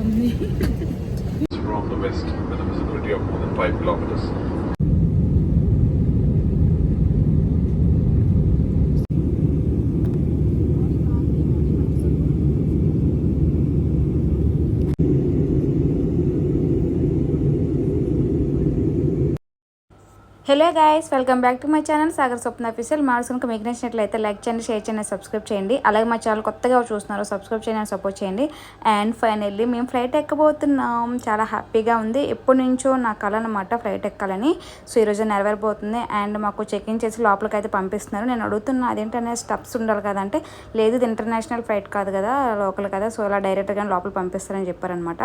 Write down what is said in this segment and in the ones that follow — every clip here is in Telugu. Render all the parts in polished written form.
ఉంది. From the west with a visibility of more than 5 kilometers. Hello guys, welcome back to my channel Sagar Swapna official. మా కనుక మీకు నచ్చినట్లయితే లైక్ చేయండి, షేర్ చేయండి, సబ్స్క్రైబ్ చేయండి. అలాగే మా ఛానల్ కొత్తగా చూస్తున్నారు, సబ్స్క్రైబ్ చేయండి, సపోర్ట్ చేయండి. అండ్ ఫైనల్లీ మేము ఫ్లైట్ ఎక్కబోతున్నాం. చాలా హ్యాపీగా ఉంది. ఎప్పటి నుంచో నా కల అనమాట ఫ్లైట్ ఎక్కాలని. సో ఈరోజు నెరవేరబోతుంది. అండ్ మాకు చెక్ఇన్ చేసి లోపలికి అయితే పంపిస్తున్నారు. నేను అడుగుతున్నా అదేంటనే స్టెప్స్ ఉండాలి కదా అంటే, లేదు ఇది ఇంటర్నేషనల్ ఫ్లైట్ కాదు కదా, లోకల్ కదా, సో ఇలా డైరెక్ట్గా లోపల పంపిస్తారని చెప్పారనమాట.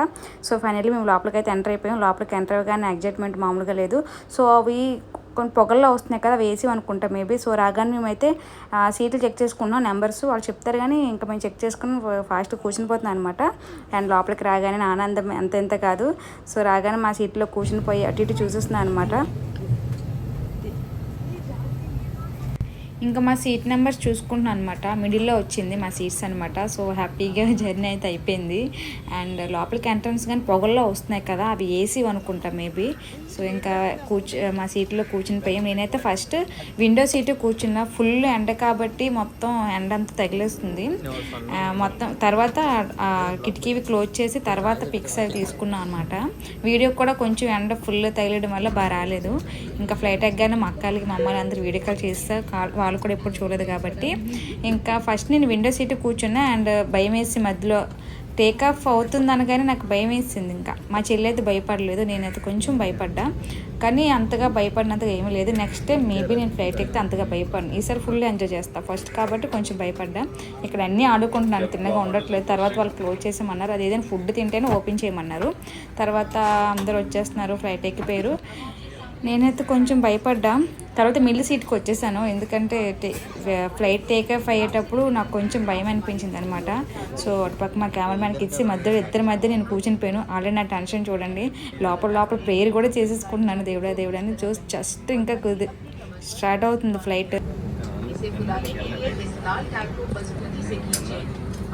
సో ఫైనల్లీ మేము లోపలికి అయితే ఎంటర్ అయిపోయాం. లోపలికి ఎంటర్ అవ్వగానే ఎగ్జైట్మెంట్ మామూలుగా లేదు. సో అవి కొన్ని పొగల్లో వస్తున్నాయి కదా, వేసి అనుకుంటాం మేబీ. సో రాగానే మేమైతే సీట్లు చెక్ చేసుకున్నాం, నెంబర్స్ వాళ్ళు చెప్తారు కానీ ఇంకా మేము చెక్ చేసుకుని ఫాస్ట్గా కూర్చుని పోతున్నాం అనమాట. అండ్ లోపలికి రాగానే ఆనందం ఎంత కాదు. సో రాగానే మా సీట్లో కూర్చుని పోయి అటు ఇటు చూసేస్తున్నాను అనమాట. ఇంకా మా సీట్ నెంబర్స్ చూసుకుంటున్నాను అనమాట. మిడిల్లో వచ్చింది మా సీట్స్ అనమాట. సో హ్యాపీగా జర్నీ అయితే అయిపోయింది. అండ్ లోపలికి ఎంట్రన్స్ కానీ పొగల్లో వస్తున్నాయి కదా, అవి ఏసీ అనుకుంటా మేబీ. సో ఇంకా మా సీట్లో కూర్చుని పోయాం. నేనైతే ఫస్ట్ విండో సీటు కూర్చున్నా. ఫుల్ ఎండ కాబట్టి మొత్తం ఎండ అంతా తగిలేస్తుంది మొత్తం. తర్వాత కిటికీవి క్లోజ్ చేసి తర్వాత పిక్స్ అవి తీసుకున్నాం అనమాట. వీడియో కూడా కొంచెం ఎండ ఫుల్ తగిలేయడం వల్ల బాగా రాలేదు. ఇంకా ఫ్లైట్ ఎగ్గానే మా అక్కలకి మా అమ్మాయిలు అందరూ వీడియో కాల్ చేస్తే వాళ్ళు కూడా ఎప్పుడు చూడలేదు కాబట్టి ఇంకా ఫస్ట్ నేను విండో సీటు కూర్చున్నా. అండ్ భయం వేసి మధ్యలో టేకాఫ్ అవుతుంది అనగానే నాకు భయం వేసింది. ఇంకా మా చెల్లి అయితే భయపడలేదు, నేనైతే కొంచెం భయపడ్డా. కానీ అంతగా భయపడినంతగా ఏమీ లేదు. నెక్స్ట్ టైం మేబీ నేను ఫ్లైట్ ఎక్కితే అంతగా భయపడను. ఈసారి ఫుల్ ఎంజాయ్ చేస్తాను. ఫస్ట్ కాబట్టి కొంచెం భయపడ్డా. ఇక్కడ అన్నీ ఆడుకుంటున్నాను, తిన్నగా ఉండట్లేదు. తర్వాత వాళ్ళు క్లోజ్ చేసేయమన్నారు. అది ఏదైనా ఫుడ్ తింటేనే ఓపెన్ చేయమన్నారు. తర్వాత అందరూ వచ్చేస్తున్నారు, ఫ్లైట్ ఎక్కిపోయారు. నేనైతే కొంచెం భయపడ్డా. తర్వాత మిడిల్ సీట్కి వచ్చేసాను, ఎందుకంటే ఫ్లైట్ టేక్ ఆఫ్ అయ్యేటప్పుడు నాకు కొంచెం భయం అనిపించింది అనమాట. సో అటుపక్క మా కెమెరామ్యాన్కి ఇచ్చి ఇద్దరి మధ్య నేను కూర్చుని పోయాను. ఆల్రెడీ నా టెన్షన్ చూడండి. లోపల ప్రేయర్ కూడా చేసేసుకుంటున్నాను, దేవుడా అని చూసి జస్ట్ ఇంకా స్టార్ట్ అవుతుంది ఫ్లైట్.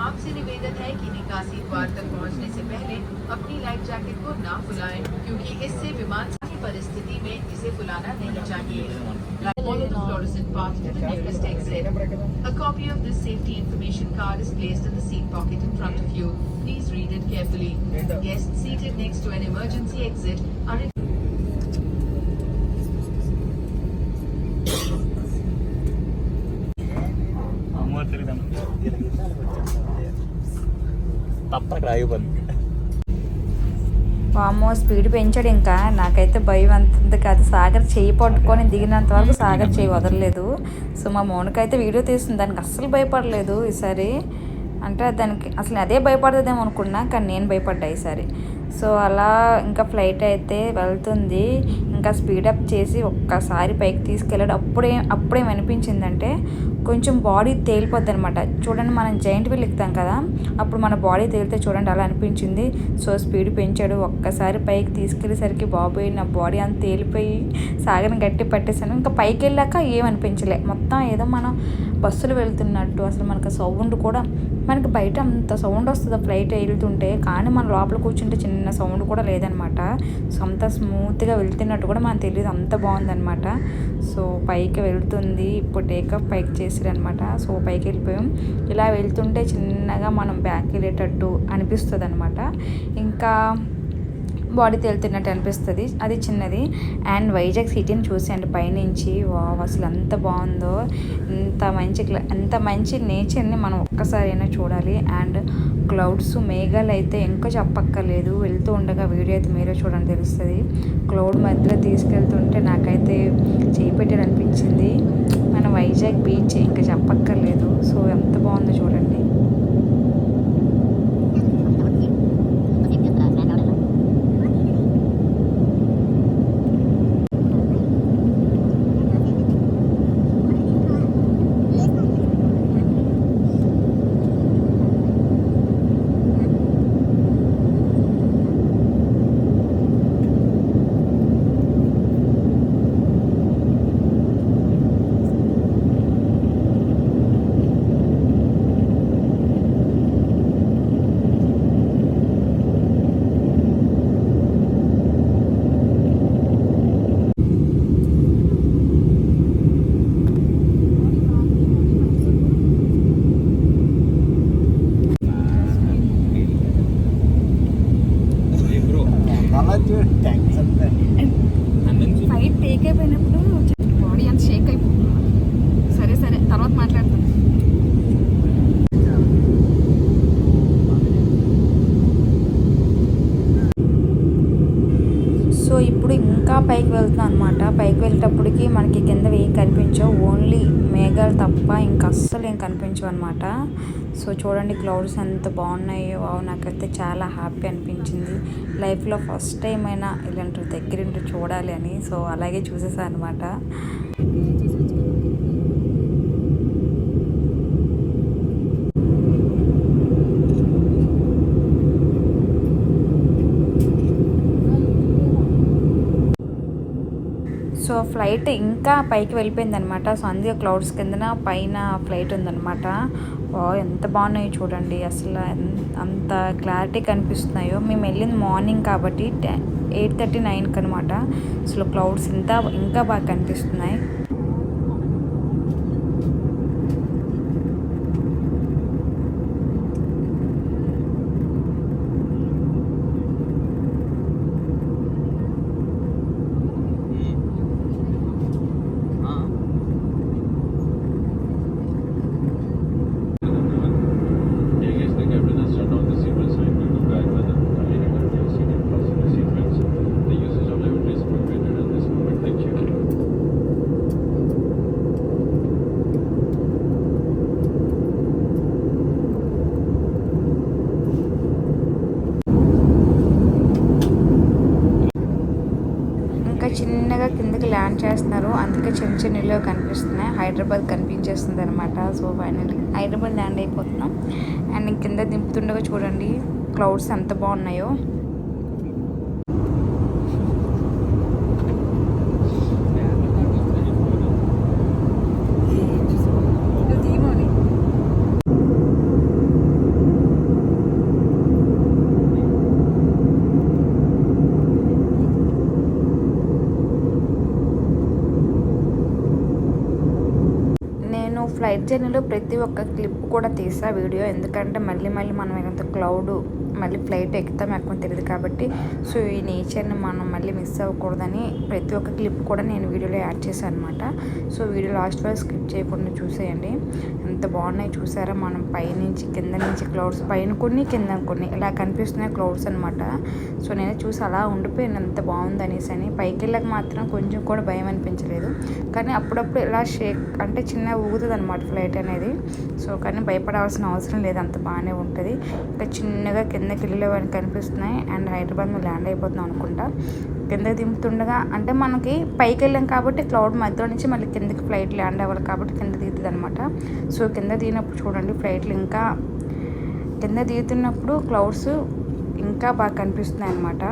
आपसे निवेदन है कि निकासी द्वार तक पहुंचने से पहले अपनी लाइफ जैकेट को ना फुलाएं, क्योंकि इससे विमान की परिस्थिति में इसे फुलाना नहीं चाहिए. Follow the fluorescent path to the nearest exit. A copy of this safety information card is placed in the seat pocket in front of you. Please read it carefully. Guests seated next to an emergency exit are వామ్మో స్పీడ్ పెంచాడు. ఇంకా నాకైతే భయం అంత కాదు. సాగర్ చేయి పట్టుకొని దిగినంత వరకు సాగర్ చేయి వదలలేదు. సో మా మౌనికైతే వీడియో తీస్తుంది, దానికి అస్సలు భయపడలేదు ఈసారి. అంటే దానికి అసలు అదే భయపడదేమో అనుకున్నా, కానీ నేను భయపడ్డా ఈసారి. సో అలా ఇంకా ఫ్లైట్ అయితే వెళ్తుంది. ఇంకా స్పీడప్ చేసి ఒక్కసారి పైకి తీసుకెళ్ళాడు. అప్పుడేం అనిపించిందంటే కొంచెం బాడీ తేలిపోద్ది అనమాట. చూడండి, మనం జైంట్ వీల్ ఎక్కుతాం కదా, అప్పుడు మన బాడీ తేలితే చూడండి అలా అనిపించింది. సో స్పీడ్ పెంచాడు. ఒక్కసారి పైకి తీసుకెళ్ళేసరికి బాబోయ్ నా బాడీ అంత తేలిపోయి సాగర్ని గట్టి పట్టేశాను. ఇంకా పైకి వెళ్ళాక ఏమనిపించలే. మొత్తం ఏదో మనం బస్సులు వెళ్తున్నట్టు, అసలు మనకు సౌండ్ కూడా, మనకి బయట అంత సౌండ్ వస్తుంది ఫ్లైట్ వెళ్తుంటే, కానీ మన లోపల కూర్చుంటే చిన్న సౌండ్ కూడా లేదనమాట. సో అంత స్మూత్గా వెళ్తున్నట్టు కూడా మనకు తెలియదు, అంత బాగుందనమాట. సో పైకి వెళ్తుంది. ఇప్పుడు టేకప్ పైకి చేసారనమాట. సో పైకి వెళ్ళిపోయాం. ఇలా వెళ్తుంటే చిన్నగా మనం బ్యాక్ వెళ్ళేటట్టు అనిపిస్తుంది అనమాట. ఇంకా బాడీ తేలుతున్నట్టు అనిపిస్తుంది, అది చిన్నది. అండ్ వైజాగ్ సిటీని చూసేయండి పైనుంచి. వావ్, అసలు ఎంత బాగుందో. ఎంత మంచి నేచర్ని మనం ఒక్కసారైనా చూడాలి. అండ్ క్లౌడ్స్, మేఘాలు అయితే ఇంకా చెప్పక్కర్లేదు. వెళ్తూ ఉండగా వీడియో అయితే మీరే చూడండి తెలుస్తుంది. క్లౌడ్ మధ్యలో తీసుకెళ్తుంటే నాకైతే చేయి పెట్టారు అనిపించింది. మన వైజాగ్ బీచ్ ఇంకా చెప్పక్కర్లేదు. సో ఎంత బాగుందో చూడండి. దిగేటప్పటికి మనకి కింద ఏం కనిపించవు, ఓన్లీ మేఘాలు తప్ప ఇంకా అస్సలు ఏం కనిపించవు అనమాట. సో చూడండి క్లౌడ్స్ ఎంత బాగున్నాయో. నాకైతే చాలా హ్యాపీ అనిపించింది. లైఫ్లో ఫస్ట్ టైం అయినా ఇలాంటి దగ్గరుండి చూడాలి అని. సో అలాగే చూసేసాను అనమాట. సో ఫ్లైట్ ఇంకా పైకి వెళ్ళిపోయింది అనమాట. సో అందుకే క్లౌడ్స్ కిందన పైన ఫ్లైట్ ఉందన్నమాట. ఎంత బాగున్నాయో చూడండి, అసలు అంత క్లారిటీ కనిపిస్తున్నాయో. మేము వెళ్ళింది మార్నింగ్ కాబట్టి 8:30, 9కి అనమాట. అసలు క్లౌడ్స్ ఇంకా బాగా కనిపిస్తున్నాయి. Yes, the captain has shut down the seatbelt sign due to bad weather. Kindly remember your seat and fasten your seatbelts. The usage of lavatory is prohibited at this moment. Thank you. ఇంకా చిన్నగా కిందకి ల్యాండ్ చేస్తున్నారు, అందుకే చిన్న చిన్న ఇల్లు కనిపిస్తున్నాయి. హైదరాబాద్ కనిపించేస్తుంది అనమాట. సో ఫైనల్లీ హైదరాబాద్ ల్యాండ్ అయిపోతున్నాం. అండ్ కింద దింపుతుండగా చూడండి క్లౌడ్స్ ఎంత బాగున్నాయో. ఫ్లైట్ జర్నీలో ప్రతి ఒక్క క్లిప్ కూడా తీసా వీడియో, ఎందుకంటే మళ్ళీ మనం ఎంత క్లౌడ్ మళ్ళీ ఫ్లైట్ ఎక్కుతాం తెలియదు కాబట్టి. సో ఈ నేచర్ని మనం మళ్ళీ మిస్ అవ్వకూడదని ప్రతి ఒక్క క్లిప్ కూడా నేను వీడియోలో యాడ్ చేశాను అనమాట. సో వీడియో లాస్ట్ వరకు స్కిప్ చేయకుండా చూసేయండి. ఎంత బాగున్నాయి చూసారా. మనం పైనుంచి కింద నుంచి క్లౌడ్స్ పైన కొన్ని కింద కొన్ని ఇలా కనిపిస్తున్నాయి క్లౌడ్స్ అనమాట. సో నేను చూసి అలా ఉండిపోయాను ఎంత బాగుంది అనేసి అని. పైకి వెళ్ళక మాత్రం కొంచెం కూడా భయం అనిపించలేదు, కానీ అప్పుడప్పుడు ఇలా షేక్ అంటే చిన్న ఊగుతుంది అనమాట ఫ్లైట్ అనేది. సో కానీ భయపడాల్సిన అవసరం లేదు, అంత బాగానే ఉంటుంది. ఇంకా చిన్నగా కిందకి వెళ్ళేవన్నీ కనిపిస్తున్నాయి. అండ్ హైదరాబాద్ మేము ల్యాండ్ అయిపోతున్నాం అనుకుంటా. కిందకి దింపుతుండగా అంటే మనకి పైకి వెళ్ళాం కాబట్టి క్లౌడ్ మధ్యలో నుంచి మళ్ళీ కిందకి ఫ్లైట్ ల్యాండ్ అవ్వాలి కాబట్టి కింద దిగుతుంది అనమాట. సో కింద దిగినప్పుడు చూడండి ఫ్లైట్లు ఇంకా కింద దిగుతున్నప్పుడు క్లౌడ్స్ ఇంకా బాగా కనిపిస్తున్నాయి అనమాట.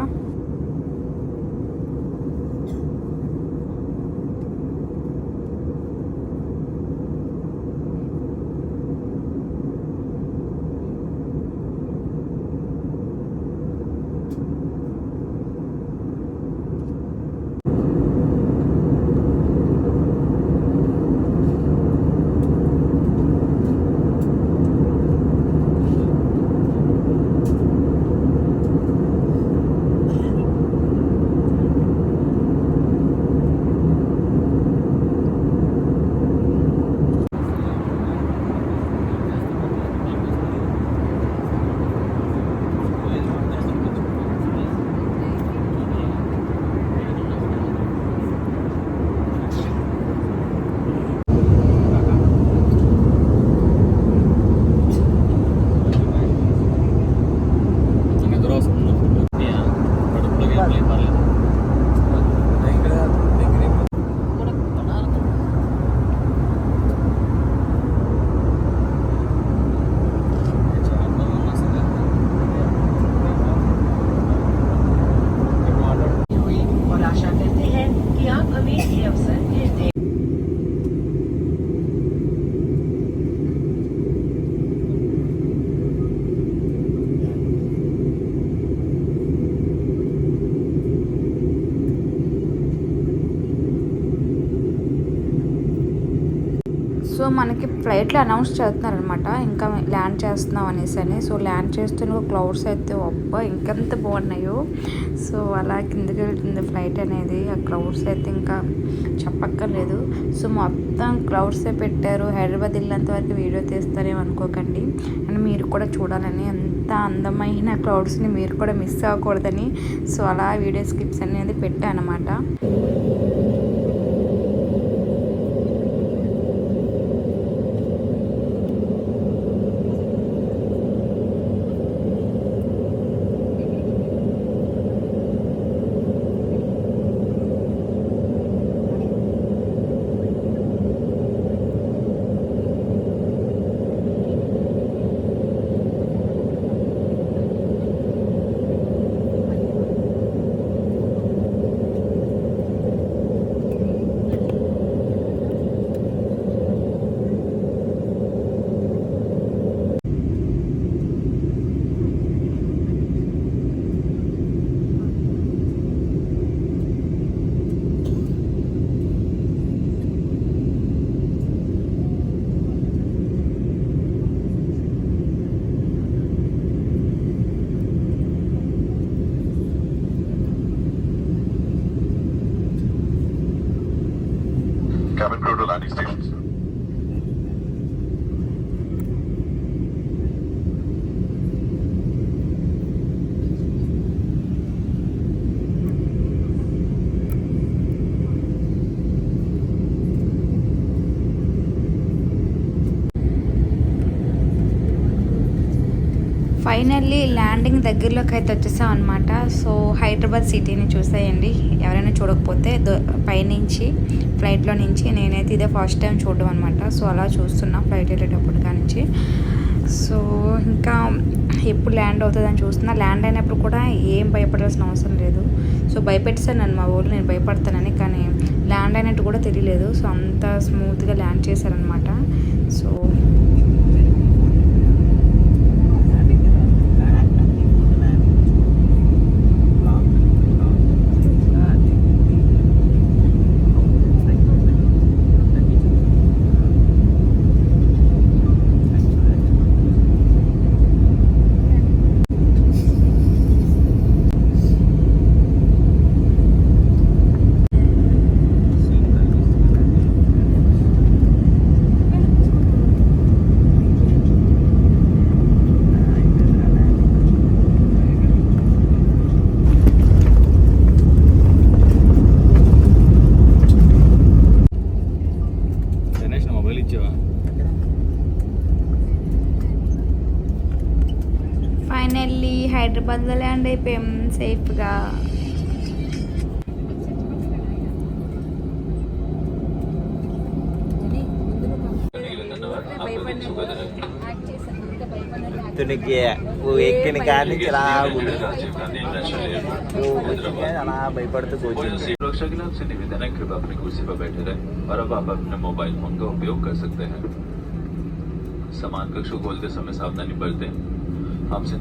సో మనకి ఫ్లైట్లో అనౌన్స్ చేస్తున్నారనమాట ఇంకా ల్యాండ్ చేస్తున్నాం అనేసి అని. సో ల్యాండ్ చేస్తున్న క్లౌడ్స్ అయితే అబ్బా ఇంకెంత బాగున్నాయో. సో అలా కిందకి వెళ్తుంది ఫ్లైట్ అనేది. ఆ క్లౌడ్స్ అయితే ఇంకా చెప్పక్కర్లేదు. సో మొత్తం క్లౌడ్సే పెట్టారు. హైదరాబాద్ వెళ్ళేంత వరకు వీడియో తీస్తారేమో అనుకోకండి. అండ్ మీరు కూడా చూడాలని, అంత అందమైన క్లౌడ్స్ని మీరు కూడా మిస్ అవ్వకూడదని సో అలా వీడియో స్కిప్స్ అనేది పెట్టాను అనమాట. cabin crew to landing stations. Finally landing దగ్గరలోకి అయితే వచ్చేసాం అనమాట. సో హైదరాబాద్ సిటీని చూసేయండి ఎవరైనా చూడకపోతే పైనుంచి ఫ్లైట్లో నుంచి. నేనైతే ఇదే ఫస్ట్ టైం చూడడం అనమాట. సో అలా చూస్తున్నా ఫ్లైట్ వెళ్ళేటప్పుడు కానించి. సో ఇంకా ఎప్పుడు ల్యాండ్ అవుతుందని చూస్తున్నా. ల్యాండ్ అయినప్పుడు కూడా ఏం భయపడాల్సిన అవసరం లేదు. సో భయపెట్టాను నన్ను మా ఊళ్ళు, నేను భయపడతానని. కానీ ల్యాండ్ అయినట్టు కూడా తెలియలేదు. సో అంత స్మూత్గా ల్యాండ్ చేశారనమాట. సో ఫైనల్లీ హైదరాబాద్లో ల్యాండ్ అయిపోయాం సేఫ్గా. ఎక్కిన కానీ అలా భయపడుతూ కూర్చుంది. सुरक्षा के लिए आपसे निवेदन है कृपया अपनी कुर्सी पर बैठे रहे और अब आप अपने मोबाइल फोन का उपयोग कर सकते हैं. सामान कक्ष को खोलते समय सावधानी बरतें. आपसे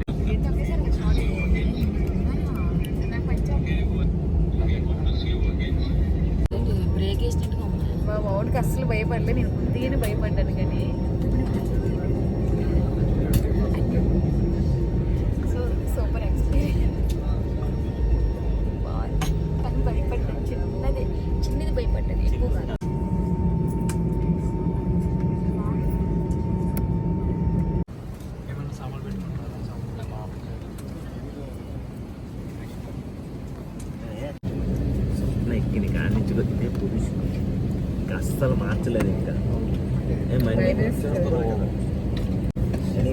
బ్రేక్ వేసినట్టుగా మా వాడికి అస్సలు భయపడలే. నేను ముందుగానే భయపడ్డాను. కానీ సో సూపర్ ఎక్స్పీరియన్స్. కానీ భయపడ్డాను. చిన్నది భయపడ్డాను, ఎక్కువ కాదు. ఎక్కిన కాడి నుంచి కొద్దితే పోలీసు ఇంకా అస్సలు మార్చలేదు. ఇంకా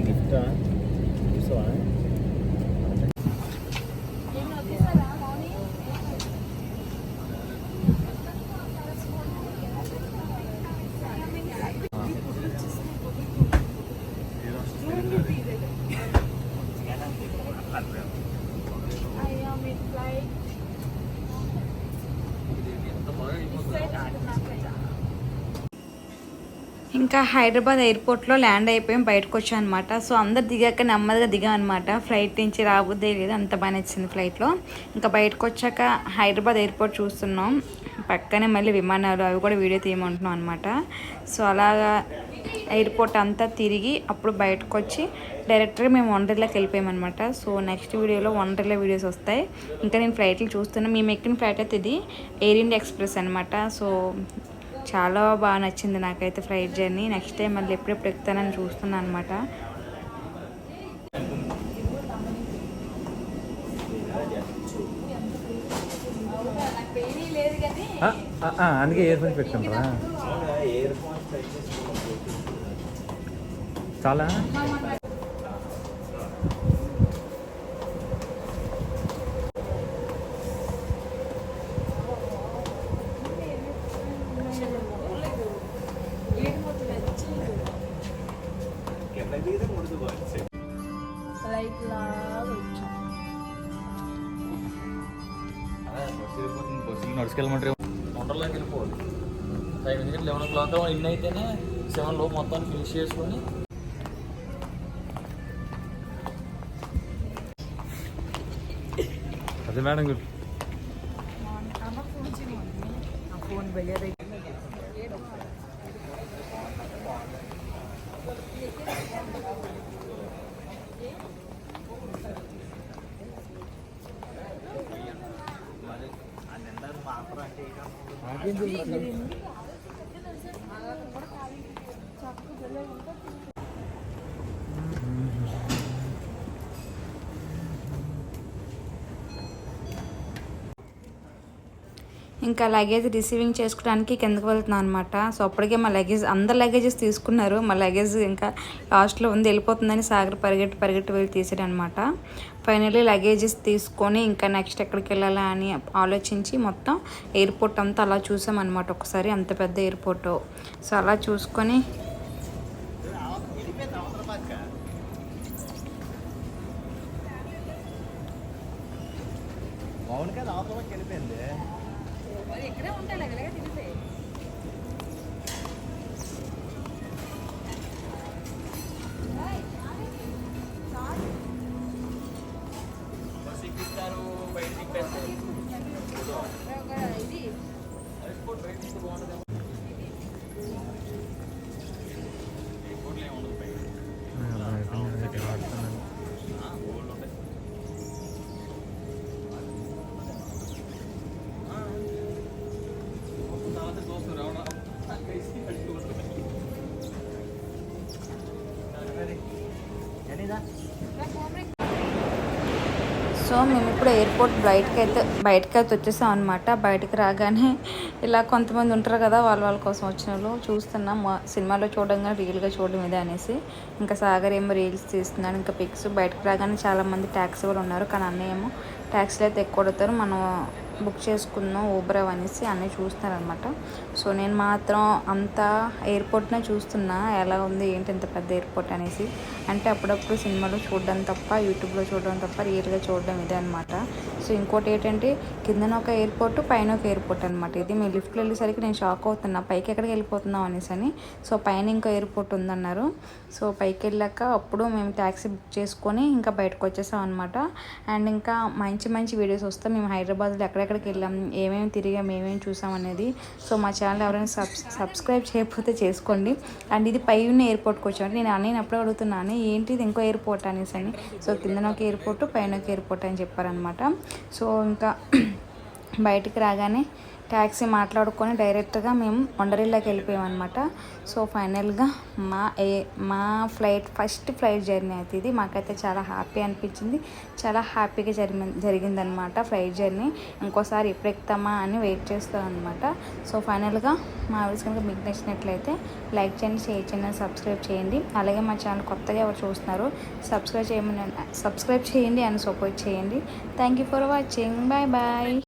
గిఫ్ట్ చూసావా? ఇంకా హైదరాబాద్ ఎయిర్పోర్ట్లో ల్యాండ్ అయిపోయాం, బయటకు వచ్చాం అనమాట. సో అందరు దిగాక నెమ్మదిగా దిగాం అనమాట. ఫ్లైట్ నుంచి రాబోద్దే లేదు, అంత బాగా నచ్చింది ఫ్లైట్లో. ఇంకా బయటకు వచ్చాక హైదరాబాద్ ఎయిర్పోర్ట్ చూస్తున్నాం. పక్కనే మళ్ళీ విమానాలు అవి కూడా వీడియో తీయమంటున్నాం అనమాట. సో అలాగా ఎయిర్పోర్ట్ అంతా తిరిగి అప్పుడు బయటకు వచ్చి డైరెక్ట్గా మేము వండర్లాకి వెళ్ళిపోయామన్నమాట. సో నెక్స్ట్ వీడియోలో వండర్లా వీడియోస్ వస్తాయి. ఇంకా నేను ఫ్లైట్లు చూస్తున్నాను. మేము ఎక్కిన ఫ్లైట్ అయితే ఇది ఎయిర్ ఇండియా ఎక్స్ప్రెస్ అనమాట. సో చాలా బాగా నచ్చింది నాకైతే ఫ్లైట్ జర్నీ. నెక్స్ట్ టైం మళ్ళీ ఎప్పుడెప్పుడు ఎక్కుతానని చూస్తున్నాను అనమాట. అందుకే ఇయర్ ఫోన్స్ పెట్టుకుంటారా? చాలా నడుచుకెళ్ళమంటారు. వండర్లోకి వెళ్ళిపోవాలి. 5 ఎందుకంటే 11 o'clock ఇన్ అయితేనే 7 లోపు మొత్తాన్ని ఫినిష్ చేసుకొని అదే మేడం ఫోన్ బెల్లే ఇంకా లగేజ్ రిసీవింగ్ చేసుకోవడానికి కిందకు వెళ్తున్నాం అనమాట. సో అప్పటికే మా లగేజ్ అందరు లగేజెస్ తీసుకున్నారు. మా లగేజ్ ఇంకా లాస్ట్లో ఉంది, వెళ్ళిపోతుందని సాగర్ పరిగెట్టి వెళ్ళి తీసాడు అనమాట. ఫైనల్లీ లగేజెస్ తీసుకొని ఇంకా నెక్స్ట్ ఎక్కడికి వెళ్ళాలా అని ఆలోచించి మొత్తం ఎయిర్పోర్ట్ అంతా అలా చూసామన్నమాట ఒకసారి. అంత పెద్ద ఎయిర్పోర్ట్. సో అలా చూసుకొని అవును కదా అవతలకి వెళ్ళిపోయింది. ఇక్కడే ఉంటాయి తిరిగితే. బస్ ఎక్కిస్తారు, బయట తిప్పేస్తారు. ఇది ఎయిర్పోర్ట్ బయట నుంచి బాగుంటుంది. ఎయిర్పోర్ట్లో ఏముండదు బయట. గోల్డ్ ఉంటాయి. తర్వాత దోస్తులు రావడం కలిసి కట్టుకుంటుంది. సో మేము ఇప్పుడు ఎయిర్పోర్ట్ బయటకి అయితే వచ్చేసాం అనమాట. బయటకు రాగానే ఇలా కొంతమంది ఉంటారు కదా, వాళ్ళ కోసం వచ్చిన వాళ్ళు చూస్తున్నాం. సినిమాలో చూడడం రియల్గా చూడడం ఇదే అనేసి ఇంకా సాగర్ ఏమో రీల్స్ తీస్తున్నాడు, ఇంకా పిక్స్. బయటకు రాగానే చాలామంది ట్యాక్సీ వాళ్ళు ఉన్నారు, కానీ అన్నయ్య ఏమో ట్యాక్సీలు అయితే ఎక్కువ కొడతారు, మనం బుక్ చేసుకుందాం ఊబర్ అనేసి అన్నీ చూస్తున్నారనమాట. సో నేను మాత్రం అంతా ఎయిర్పోర్ట్నే చూస్తున్నా, ఎలా ఉంది ఏంటి ఇంత పెద్ద ఎయిర్పోర్ట్ అనేసి. అంటే అప్పుడప్పుడు సినిమాలో చూడడం తప్ప, యూట్యూబ్లో చూడడం తప్ప రియల్గా చూడడం ఇదే అనమాట. సో ఇంకోటి ఏంటంటే కిందన ఒక ఎయిర్పోర్ట్, పైన ఒక ఎయిర్పోర్ట్ అనమాట. ఇది మేము లిఫ్ట్లో వెళ్ళేసరికి నేను షాక్ అవుతున్నా, పైకి ఎక్కడికి వెళ్ళిపోతున్నాం అనేసి అని. సో పైన ఇంకో ఎయిర్పోర్ట్ ఉందన్నారు. సో పైకి వెళ్ళాక అప్పుడు మేము ట్యాక్సీ బుక్ చేసుకొని ఇంకా బయటకు వచ్చేసాం అనమాట. అండ్ ఇంకా మంచి వీడియోస్ వస్తాం. మేము హైదరాబాద్లో ఎక్కడెక్కడికి వెళ్ళాం, ఏమేమి తిరిగాం, ఏమేమి చూసాం అనేది. సో మా ఛానల్ ఎవరైనా సబ్స్క్రైబ్ చేయకపోతే చేసుకోండి. అండ్ ఇది పై ఉన్న ఎయిర్పోర్ట్కి వచ్చామంటే నేను అప్పుడే అడుగుతున్నాను ఏంటి ఇది ఇంకో ఎయిర్పోర్ట్ అనేసి అని. సో కిందన ఒక ఎయిర్పోర్ట్, పైన ఒక ఎయిర్పోర్ట్ అని చెప్పారనమాట. సో ఇంకా బయటికి రాగానే ట్యాక్సీ మాట్లాడుకొని డైరెక్ట్గా మేము వండర్లాకి వెళ్ళిపోయాం అనమాట. సో ఫైనల్గా మా ఫస్ట్ ఫ్లైట్ జర్నీ అయితే ఇది. మాకైతే చాలా హ్యాపీ అనిపించింది, చాలా హ్యాపీగా జరిగిందనమాట ఫ్లైట్ జర్నీ. ఇంకోసారి ఎప్పుడు ఎక్కుతామా అని వెయిట్ చేస్తాం అనమాట. సో ఫైనల్గా మా వీడియోస్ కనుక మీకు నచ్చినట్లయితే లైక్ చేయండి, షేర్ చేయండి, సబ్స్క్రైబ్ చేయండి. అలాగే మా ఛానల్ కొత్తగా ఎవరు చూస్తున్నారు సబ్స్క్రైబ్ చేయండి అండ్ సపోర్ట్ చేయండి. Thank you for watching. Bye.